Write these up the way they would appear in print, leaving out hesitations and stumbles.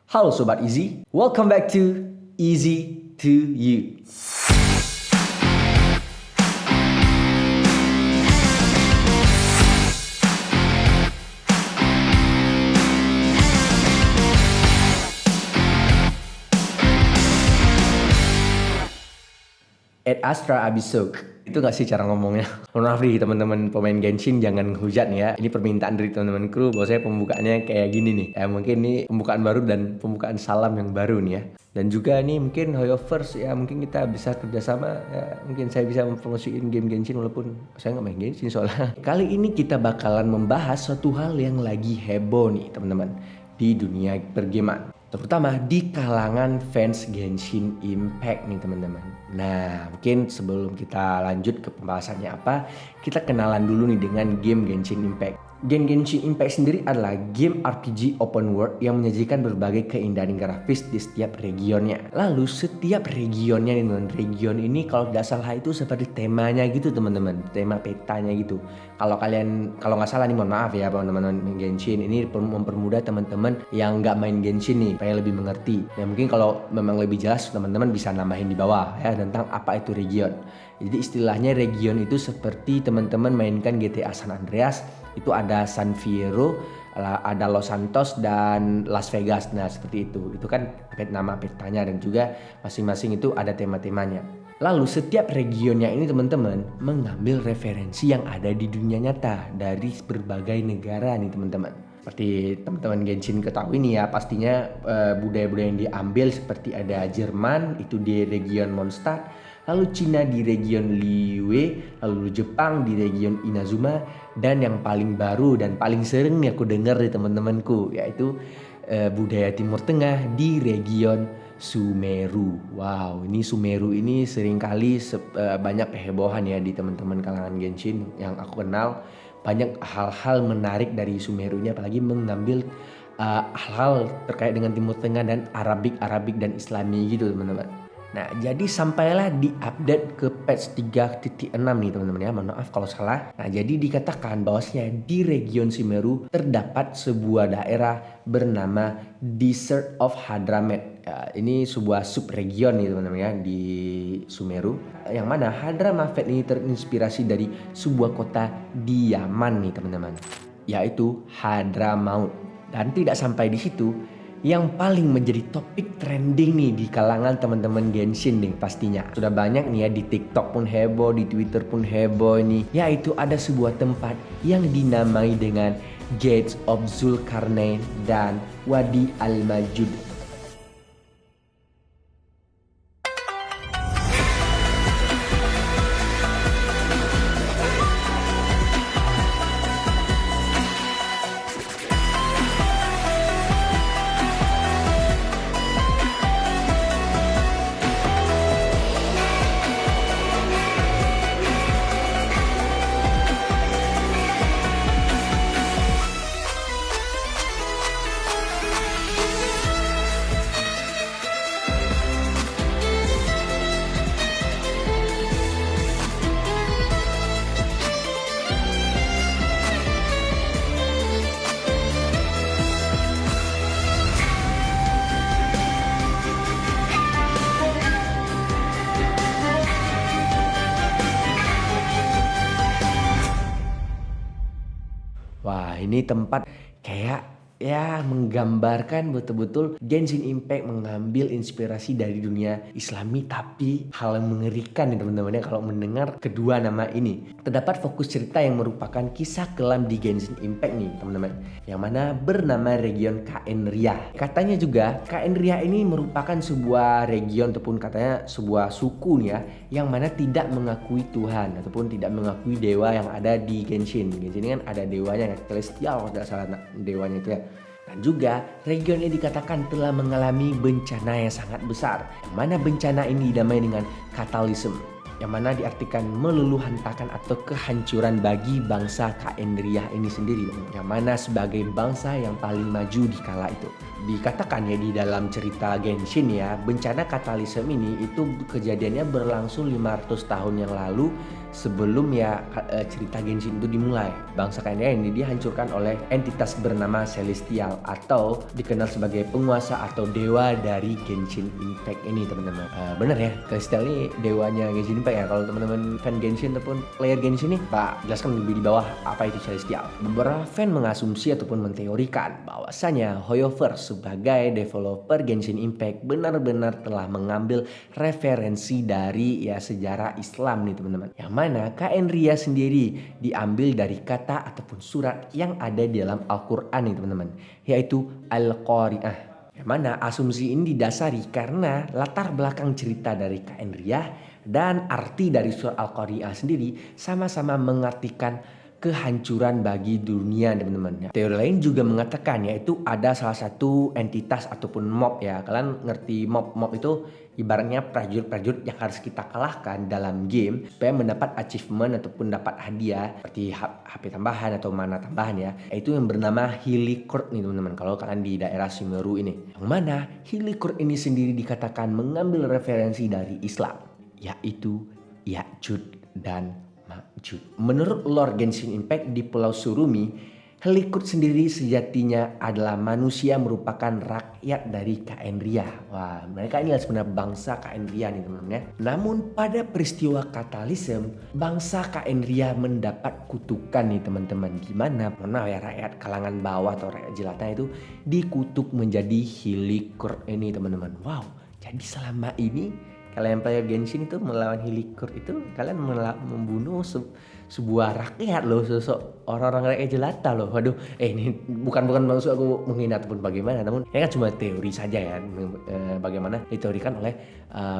Halo Sobat Easy, welcome back to Easy to You. At Astra Abisok. Itu gak sih cara ngomongnya? Mohon maaf nih teman-teman pemain Genshin, jangan hujat nih ya. Ini permintaan dari teman-teman kru bahwa saya pembukaannya kayak gini nih. Ya mungkin ini pembukaan baru dan pembukaan salam yang baru nih ya. Dan juga nih mungkin Hoyoverse ya, mungkin kita bisa kerjasama ya, mungkin saya bisa mempromosiin game Genshin walaupun saya nggak main Genshin soalnya. Kali ini kita bakalan membahas suatu hal yang lagi heboh nih teman-teman di dunia pergaman, terutama di kalangan fans Genshin Impact nih teman-teman. Nah mungkin sebelum kita lanjut ke pembahasannya apa, kita kenalan dulu nih dengan game Genshin Impact. Game Genshin Impact sendiri adalah game RPG open world yang menyajikan berbagai keindahan grafis di setiap regionnya. Lalu setiap regionnya nih teman, region ini kalau tidak salah itu seperti temanya gitu teman-teman, tema petanya gitu. Kalau nggak salah nih mohon maaf ya teman-teman Genshin, ini mempermudah teman-teman yang nggak main Genshin nih supaya lebih mengerti. Ya mungkin kalau memang lebih jelas teman-teman bisa nambahin di bawah ya tentang apa itu region. Jadi istilahnya region itu seperti teman-teman mainkan GTA San Andreas, itu ada San Fierro, ada Los Santos dan Las Vegas. Nah seperti itu kan nama petanya dan juga masing-masing itu ada tema-temanya. Lalu setiap regionnya ini teman-teman mengambil referensi yang ada di dunia nyata dari berbagai negara nih teman-teman. Seperti teman-teman Genshin ketahui nih ya, pastinya budaya-budaya yang diambil seperti ada Jerman itu di region Mondstadt, lalu Cina di region Liyue, lalu Jepang di region Inazuma, dan yang paling baru dan paling sering nih aku dengar dari teman-temanku yaitu budaya Timur Tengah di region Sumeru. Wow, ini Sumeru ini seringkali banyak kehebohan ya di teman-teman kalangan Genshin yang aku kenal. Banyak hal-hal menarik dari Sumerunya, apalagi mengambil hal-hal terkait dengan Timur Tengah dan Arabik dan Islami gitu teman-teman. Nah jadi sampailah di update ke patch 3.6 nih teman-teman ya, mohon maaf kalau salah. Nah jadi dikatakan bahwasanya di region Sumeru terdapat sebuah daerah bernama Desert of Hadramet ya, ini sebuah subregion nih teman-teman ya di Sumeru, yang mana Hadramavet ini terinspirasi dari sebuah kota di Yaman nih teman-teman, yaitu Hadramaut. Dan tidak sampai di situ, yang paling menjadi topik trending nih di kalangan teman-teman Genshin nih pastinya. Sudah banyak nih ya, di TikTok pun heboh, di Twitter pun heboh nih. Yaitu ada sebuah tempat yang dinamai dengan Gates of Zulkarnain dan Wadi Al-Majud. Wah ini tempat kayak ya menggambarkan betul-betul Genshin Impact mengambil inspirasi dari dunia Islami, tapi hal yang mengerikan nih teman-teman ya kalau mendengar kedua nama ini. Terdapat fokus cerita yang merupakan kisah kelam di Genshin Impact nih teman-teman, yang mana bernama region Khaenri'ah. Katanya juga Khaenri'ah ini merupakan sebuah region ataupun katanya sebuah suku nih ya, yang mana tidak mengakui Tuhan ataupun tidak mengakui dewa yang ada di Genshin. Genshin ini kan ada dewanya ya, Celestial kalau tidak salah dewanya itu ya. Dan juga region ini dikatakan telah mengalami bencana yang sangat besar, yang mana bencana ini didamai dengan katalisme, yang mana diartikan meluluhantakan atau kehancuran bagi bangsa Khaenri'ah ini sendiri, yang mana sebagai bangsa yang paling maju di kala itu. Dikatakan ya di dalam cerita Genshin ya, bencana katalisme ini itu kejadiannya berlangsung 500 tahun yang lalu sebelum ya cerita Genshin itu dimulai. Bangsa Kaenria ini dihancurkan oleh entitas bernama Celestial atau dikenal sebagai penguasa atau dewa dari Genshin Impact ini teman-teman. Bener ya, Celestial ini dewanya Genshin Impact ya. Kalau teman-teman fan Genshin ataupun player Genshin nih, Pak jelaskan lebih di bawah apa itu Celestial. Beberapa fan mengasumsi ataupun menteorikan bahwasanya Hoyoverse sebagai developer Genshin Impact benar-benar telah mengambil referensi dari ya sejarah Islam nih teman-teman. Yang mana Kaenria sendiri diambil dari kata ataupun surat yang ada di dalam Al-Quran nih teman-teman, yaitu Al-Qari'ah. Yang mana asumsi ini didasari karena latar belakang cerita dari Kaenria dan arti dari surat Al-Qari'ah sendiri sama-sama mengartikan kehancuran bagi dunia teman-teman. Teori lain juga mengatakan yaitu ada salah satu entitas ataupun mob ya. Kalian ngerti mob itu ibaratnya prajurit-prajurit yang harus kita kalahkan dalam game supaya mendapat achievement ataupun dapat hadiah seperti HP tambahan atau mana tambahan ya. Itu yang bernama Hilicourt nih teman-teman. Kalau kalian di daerah Sumeru ini. Yang mana Hilicourt ini sendiri dikatakan mengambil referensi dari Islam, yaitu Ya'juj dan Ma'juj. Menurut lore Genshin Impact di Pulau Surumi, Hilicourt sendiri sejatinya adalah manusia merupakan rakyat dari Kaenria. Wah, mereka ini sebenarnya bangsa Kaenria nih teman-teman ya. Namun pada peristiwa Cataclysm, bangsa Kaenria mendapat kutukan nih teman-teman. Gimana? Mana ya rakyat kalangan bawah atau rakyat jelata itu dikutuk menjadi Hilicourt ini teman-teman. Wow, jadi selama ini kalian player Genshin itu melawan Hilicourt itu kalian membunuh sebuah rakyat loh, sosok orang-orang rakyat jelata loh. Waduh, ini bukan maksud aku menghina ataupun bagaimana, namun ini kan cuma teori saja ya, bagaimana diteorikan oleh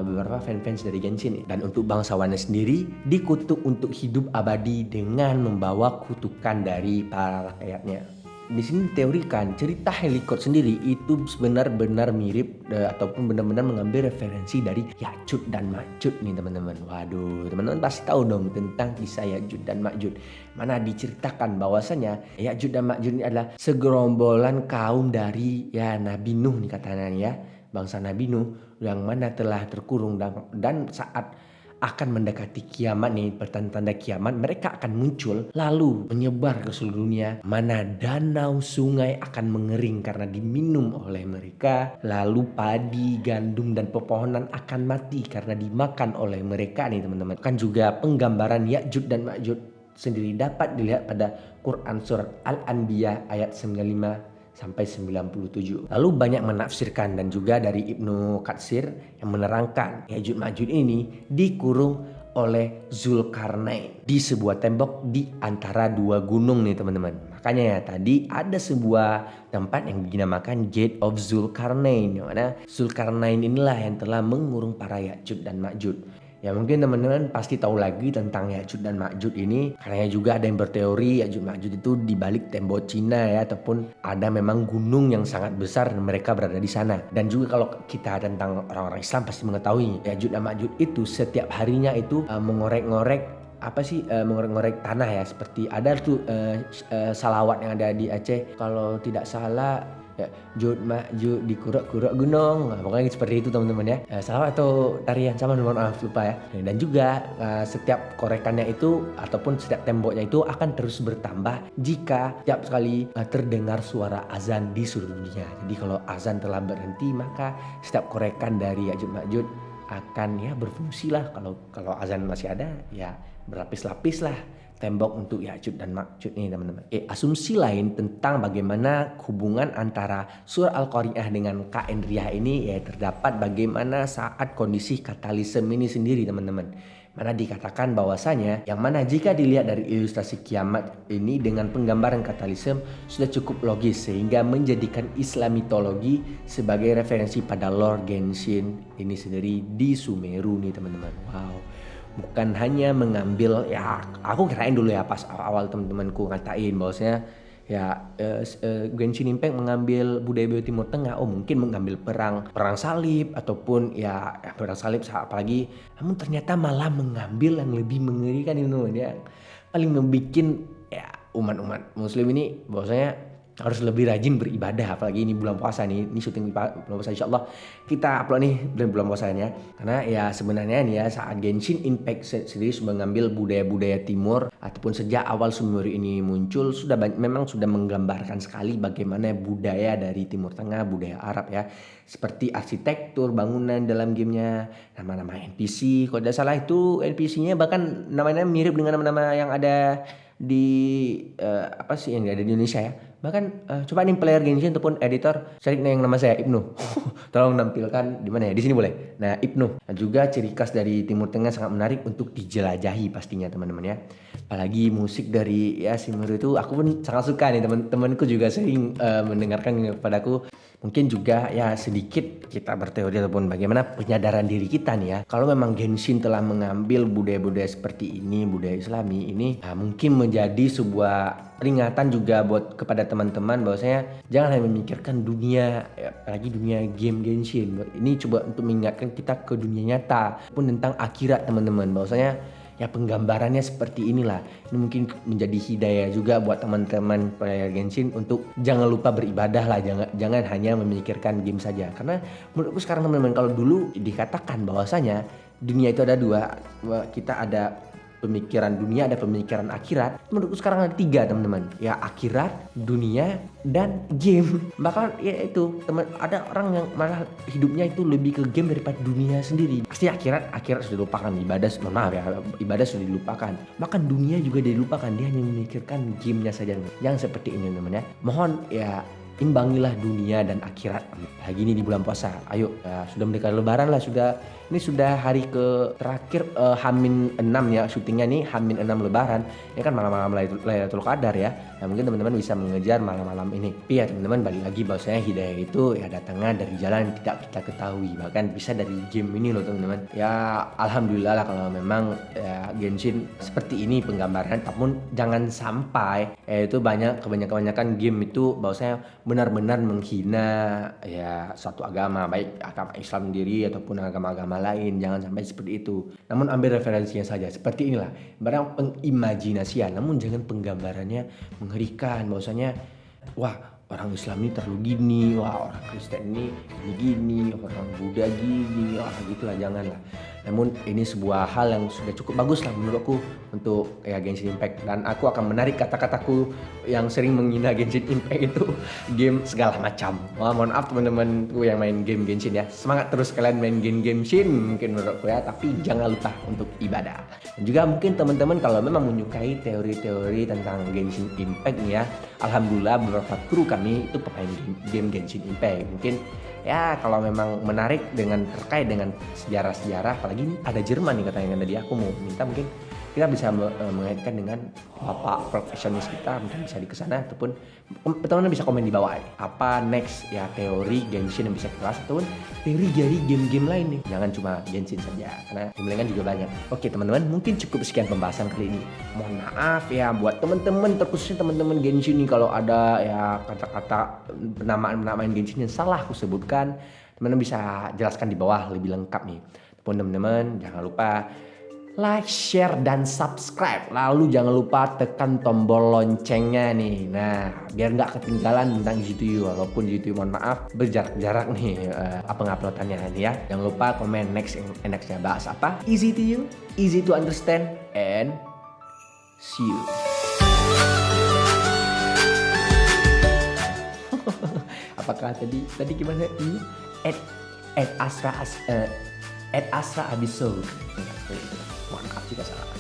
beberapa fans dari Genshin. Dan untuk bangsawannya sendiri dikutuk untuk hidup abadi dengan membawa kutukan dari para rakyatnya. Di sini diteorikan cerita Hilicourt sendiri itu benar-benar mirip ataupun benar-benar mengambil referensi dari Ya'juj dan Ma'juj nih teman-teman. Waduh, teman-teman pasti tahu dong tentang kisah Ya'juj dan Ma'juj. Mana diceritakan bahwasanya Ya'juj dan Ma'juj ini adalah segerombolan kaum dari ya Nabi Nuh nih katanya ya, bangsa Nabi Nuh yang mana telah terkurung dan saat akan mendekati kiamat nih, pertanda kiamat, mereka akan muncul lalu menyebar ke seluruh dunia, mana danau sungai akan mengering karena diminum oleh mereka, lalu padi, gandum dan pepohonan akan mati karena dimakan oleh mereka nih teman-teman. Kan juga penggambaran Ya'juj dan Ma'juj sendiri dapat dilihat pada Quran surat Al-Anbiya ayat 95 sampai 97. Lalu banyak menafsirkan dan juga dari Ibnu Katsir yang menerangkan Ya'juj Ma'juj ini dikurung oleh Zulkarnain di sebuah tembok di antara dua gunung nih teman-teman. Makanya ya tadi ada sebuah tempat yang dinamakan Gate of Zulkarnain, yang mana Zulkarnain inilah yang telah mengurung para Ya'juj dan Ma'juj. Ya mungkin teman-teman pasti tahu lagi tentang Ya'juj dan Ma'juj ini, karena juga ada yang berteori Ya'juj Ma'juj itu di balik tembok Cina ya, ataupun ada memang gunung yang sangat besar dan mereka berada di sana. Dan juga kalau kita tentang orang-orang Islam pasti mengetahui Ya'juj dan Ma'juj itu setiap harinya itu mengorek-ngorek mengorek-ngorek tanah ya, seperti ada tuh salawat yang ada di Aceh kalau tidak salah ya, Jud Ma'juj di kurak-kurak gunung. Nah, pokoknya seperti itu teman-teman ya. Salawat atau tarian sama, mohon maaf lupa ya. Dan juga setiap korekannya itu ataupun setiap temboknya itu akan terus bertambah jika tiap sekali terdengar suara azan di seluruh dunia. Jadi kalau azan telah berhenti maka setiap korekan dari Ya'juj Ma'juj akan ya berfungsi lah. Kalau azan masih ada ya berlapis-lapis lah tembok untuk Ya'juj dan Ma'juj ini teman-teman. Asumsi lain tentang bagaimana hubungan antara surah Al-Qari'ah dengan Kaenria ini ya terdapat bagaimana saat kondisi Cataclysm ini sendiri teman-teman. Mana dikatakan bahwasanya yang mana jika dilihat dari ilustrasi kiamat ini dengan penggambaran Cataclysm sudah cukup logis sehingga menjadikan Islam mitologi sebagai referensi pada lore Genshin ini sendiri di Sumeru nih teman-teman. Wow. Bukan hanya mengambil ya, aku kirain dulu ya pas awal teman-temanku ngatain bahwasanya ya Genshin Impact mengambil budaya Timur Tengah, mungkin mengambil perang salib ataupun ya perang salib apalagi, namun ternyata malah mengambil yang lebih mengerikan itu ya, paling membikin ya umat-umat muslim ini bahwasanya harus lebih rajin beribadah, apalagi ini bulan puasa nih, ini syuting bulan puasa, insya Allah kita upload nih bulan puasanya. Karena ya sebenarnya nih ya, saat Genshin Impact sendiri sudah mengambil budaya-budaya timur ataupun sejak awal Sumeri ini muncul sudah memang sudah menggambarkan sekali bagaimana budaya dari Timur Tengah, budaya Arab ya, seperti arsitektur bangunan dalam gamenya, nama-nama NPC, kalau tidak salah itu NPC-nya bahkan namanya mirip dengan nama-nama yang ada di apa sih yang ada di Indonesia ya. Bahkan coba nih player Genshin ataupun editor cari yang nama saya Ibnu. Tolong nampilkan di mana ya? Di sini boleh. Nah, Ibnu. Dan juga ciri khas dari Timur Tengah sangat menarik untuk dijelajahi pastinya teman-teman ya. Apalagi musik dari ya Sumeri itu aku pun sangat suka nih, teman-temanku juga sering mendengarkan kepadaku. Mungkin juga ya sedikit kita berteori ataupun bagaimana penyadaran diri kita nih ya. Kalau memang Genshin telah mengambil budaya-budaya seperti ini, budaya Islami ini, mungkin menjadi sebuah peringatan juga buat kepada teman-teman bahwasanya jangan hanya memikirkan dunia, apalagi dunia game Genshin. Ini coba untuk mengingatkan kita ke dunia nyata pun tentang akhirat teman-teman, bahwasanya ya penggambarannya seperti inilah. Ini mungkin menjadi hidayah juga buat teman-teman player Genshin untuk jangan lupa beribadah lah, jangan hanya memikirkan game saja. Karena menurutku sekarang teman-teman, kalau dulu dikatakan bahwasanya dunia itu ada dua, kita ada pemikiran dunia, ada pemikiran akhirat. Menurutku sekarang ada 3 teman-teman, ya akhirat, dunia, dan game. Bahkan ya itu teman, ada orang yang malah hidupnya itu lebih ke game daripada dunia sendiri. Pasti akhirat sudah dilupakan, ibadah sudah dilupakan, bahkan dunia juga dilupakan, dia hanya memikirkan gamenya saja. Jangan seperti ini teman-teman ya. Mohon ya imbangilah dunia dan akhirat. Lagi ini di bulan puasa, ayo sudah mendekati lebaran lah, ini sudah hari ke terakhir H-6 ya, syutingnya nih H-6 lebaran. Ini kan malam-malam Lailatul Qadar ya. Nah, mungkin teman-teman bisa mengejar malam-malam ini. Tapi ya teman-teman, balik lagi bahwasanya hidayah itu ya datangnya dari jalan yang tidak kita ketahui, bahkan bisa dari game ini loh teman-teman. Ya alhamdulillah lah kalau memang ya, Genshin seperti ini penggambaran, namun jangan sampai itu kebanyakan game itu bahwasanya benar-benar menghina ya suatu agama, baik agama Islam sendiri ataupun agama-agama lain. Jangan sampai seperti itu. Namun ambil referensinya saja. Seperti inilah barang pengimajinasian, namun jangan penggambarannya mengerikan bahwasanya wah orang Islam ini terlalu gini, wah orang Kristen ini gini, orang Buddha gini, wah gitulah, janganlah. Namun ini sebuah hal yang sudah cukup bagus lah menurutku untuk ya Genshin Impact, dan aku akan menarik kata-kataku yang sering menghina Genshin Impact itu game segala macam. Wah, mohon maaf teman-temanku yang main game Genshin ya. Semangat terus kalian main game Genshin mungkin menurutku ya, tapi jangan lupa untuk ibadah. Dan juga mungkin teman-teman kalau memang menyukai teori-teori tentang Genshin Impact nih ya, alhamdulillah beberapa kru kami itu pemain game Genshin Impact. Mungkin ya kalau memang menarik terkait dengan sejarah-sejarah, apalagi ini ada Jerman nih katanya, tadi aku mau minta mungkin kita bisa mengaitkan dengan bapak profesionalis kita, mungkin bisa di kesana, ataupun teman-teman bisa komen di bawah apa next ya teori Genshin yang bisa kita bahas, ataupun teori dari game-game lain nih, jangan cuma Genshin saja karena game lain kan juga banyak. Oke teman-teman, mungkin cukup sekian pembahasan kali ini. Mohon maaf ya buat teman-teman, terkhususnya teman-teman Genshin nih, kalau ada ya kata-kata penamaan Genshin yang salah aku sebutkan, teman-teman bisa jelaskan di bawah lebih lengkap nih. Teman-teman jangan lupa like, share, dan subscribe. Lalu jangan lupa tekan tombol loncengnya nih. Nah, biar nggak ketinggalan tentang GTU. Walaupun GTU mohon maaf berjarak-jarak nih penguploadannya nih ya. Jangan lupa komen nextnya bahas apa. Easy to you, easy to understand, and see you. Apakah tadi gimana ini? At Astra Abiso. Mohon maaf jika salah.